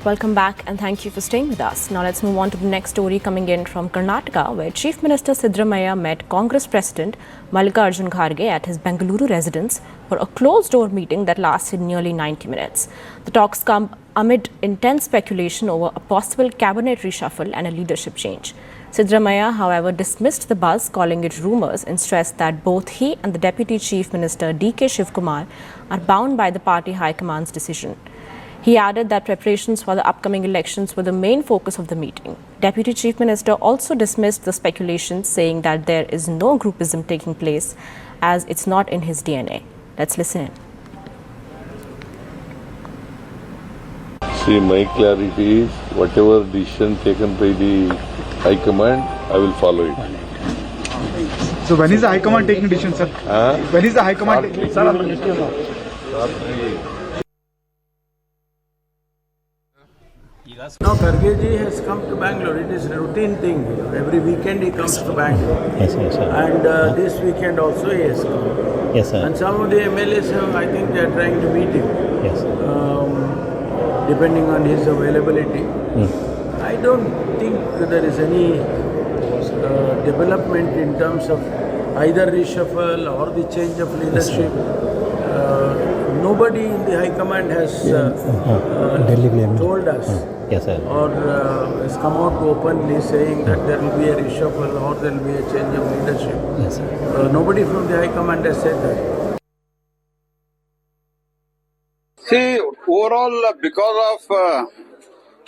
Welcome back and thank you for staying with us. Now let's move on to the next story coming in from Karnataka, where Chief Minister Siddaramaiah met Congress President Mallikarjun Kharge at his Bengaluru residence for a closed-door meeting that lasted nearly 90 minutes. The talks come amid intense speculation over a possible cabinet reshuffle and a leadership change. Siddaramaiah, however, dismissed the buzz, calling it rumours, and stressed that both he and the Deputy Chief Minister D.K. Shivkumar are bound by the party High Command's decision. He added that preparations for the upcoming elections were the main focus of the meeting. Deputy Chief Minister also dismissed the speculation, saying that there is no groupism taking place as it's not in his DNA. Let's listen in. See, my clarity is whatever decision taken by the High Command, I will follow it. So when is the High Command taking decision, sir? When is the High Command taking decision? Now Kharge ji has come to Bangalore. It is a routine thing. Every weekend he comes to Bangalore. Yes, sir. And this weekend also he has come. Yes, sir. And some of the MLAs, I think they are trying to meet him. Yes. Depending on his availability. I don't think there is any development in terms of either reshuffle or the change of leadership. Nobody in the High Command has told us. Yes, sir. Or has come out openly saying that there will be a reshuffle or there will be a change of leadership. Yes, sir. Nobody from the High Command has said that. See, overall, because of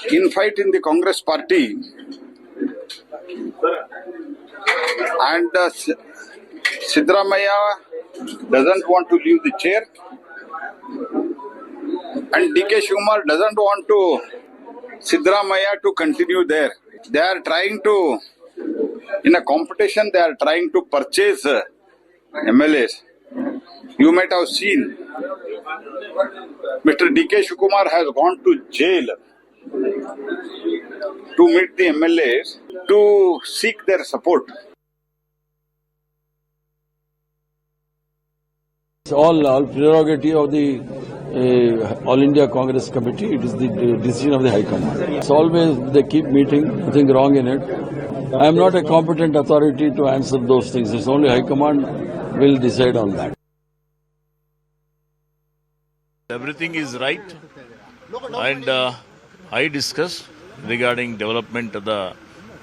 infight in the Congress party and Siddaramaiah doesn't want to leave the chair and D.K. Shivkumar doesn't want to Siddaramaiah to continue there. They are trying to, in a competition, they are trying to purchase MLAs. You might have seen Mr. D.K. Shivkumar has gone to jail to meet the MLAs to seek their support. It's all prerogative of the All India Congress Committee. It is the decision of the High Command. It's always they keep meeting, nothing wrong in it. I am not a competent authority to answer those things. It's only High Command will decide on that. Everything is right, and I discussed regarding development of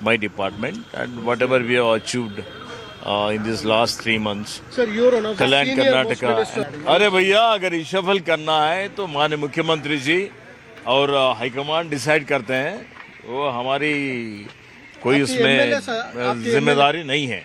my department and whatever we have achieved in this last 3 months. Sir, you're one of the Kalyan senior most Karnataka. minister. अरे भैया, अगर reshuffle करना है तो माननीय मुख्यमंत्री जी और high command decide करते हैं, वो हमारी कोई उसमें जिम्मेदारी नहीं है।